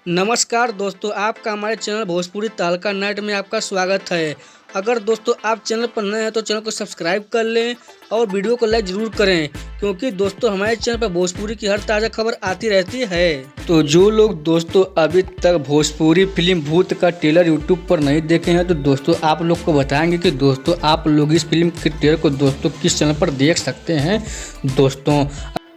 नमस्कार दोस्तों, आपका हमारे चैनल भोजपुरी तहलका नाइट में आपका स्वागत है। अगर दोस्तों आप चैनल पर नए हैं तो चैनल को सब्सक्राइब कर लें और वीडियो को लाइक ज़रूर करें, क्योंकि दोस्तों हमारे चैनल पर भोजपुरी की हर ताज़ा खबर आती रहती है। तो जो लोग दोस्तों अभी तक भोजपुरी फिल्म भूत का ट्रेलर यूट्यूब पर नहीं देखे हैं तो दोस्तों आप लोग को बताएंगे कि दोस्तों आप लोग इस फिल्म के ट्रेलर को दोस्तों किस चैनल पर देख सकते हैं दोस्तों।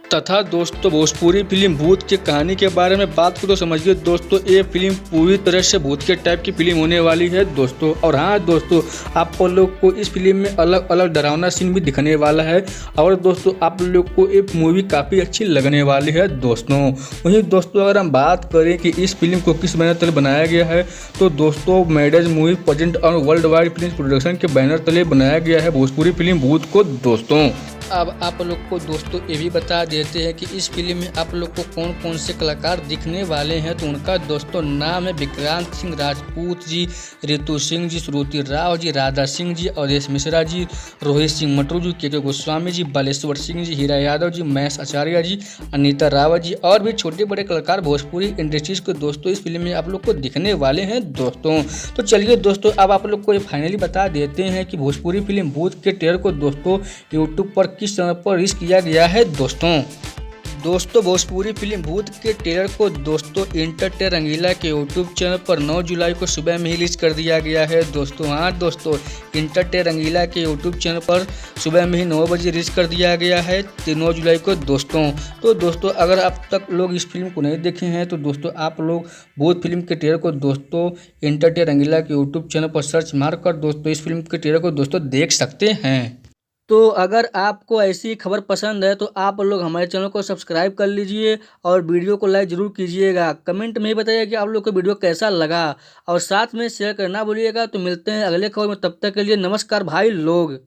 तथा दोस्तों भोजपुरी फिल्म भूत की कहानी के बारे में बात करो तो समझिए दोस्तों, ये फिल्म पूरी तरह से भूत के टाइप की फिल्म होने वाली है दोस्तों। और हाँ दोस्तों, आप लोग को इस फिल्म में अलग अलग डरावना सीन भी दिखने वाला है और दोस्तों आप लोग को ये मूवी काफ़ी अच्छी लगने वाली है दोस्तों। वहीं दोस्तों अगर हम बात करें कि इस फिल्म को किस बैनर तले बनाया गया है तो दोस्तों मैडेज मूवी प्रेजेंट और वर्ल्ड वाइड फिल्म प्रोडक्शन के बैनर तले बनाया गया है भोजपुरी फिल्म भूत को दोस्तों। अब आप लोग को दोस्तों ये भी बता देते हैं कि इस फिल्म में आप लोग को कौन कौन से कलाकार दिखने वाले हैं। तो उनका दोस्तों नाम है विक्रांत सिंह राजपूत जी, रितु सिंह जी, श्रुति राव जी, राधा सिंह जी, अवधेश मिश्रा जी, रोहित सिंह मटरू जी, के गोस्वामी जी, बालेश्वर सिंह जी, हीरा यादव जी, महेश आचार्य जी, अनीता रावत जी और भी छोटे बड़े कलाकार भोजपुरी इंडस्ट्रीज को दोस्तों इस फिल्म में आप लोग को दिखने वाले हैं दोस्तों। तो चलिए दोस्तों अब आप लोग को ये फाइनली बता देते हैं कि भोजपुरी फिल्म भूत के ट्रेलर को दोस्तों यूट्यूब पर किस समय पर रिलीज किया गया है दोस्तों भोजपुरी फिल्म भूत के ट्रेलर को दोस्तों इंटरटेन रंगीला के यूट्यूब चैनल पर 9 जुलाई को सुबह में ही रिलीज कर दिया गया है दोस्तों। हाँ दोस्तों, इंटरटेन रंगीला के यूट्यूब चैनल पर सुबह में ही 9 बजे रिलीज कर दिया गया है 9 जुलाई को दोस्तों। तो दोस्तों अगर अब तक लोग इस फिल्म को नहीं देखे हैं तो दोस्तों आप लोग भूत फिल्म के ट्रेलर को दोस्तों इंटरटेन रंगीला के यूट्यूब चैनल पर सर्च मारकर दोस्तों इस फिल्म के ट्रेलर को दोस्तों देख सकते हैं। तो अगर आपको ऐसी खबर पसंद है तो आप लोग हमारे चैनल को सब्सक्राइब कर लीजिए और वीडियो को लाइक ज़रूर कीजिएगा। कमेंट में ही बताइए कि आप लोग को वीडियो कैसा लगा और साथ में शेयर करना भूलिएगा। तो मिलते हैं अगले खबर में, तब तक के लिए नमस्कार भाई लोग।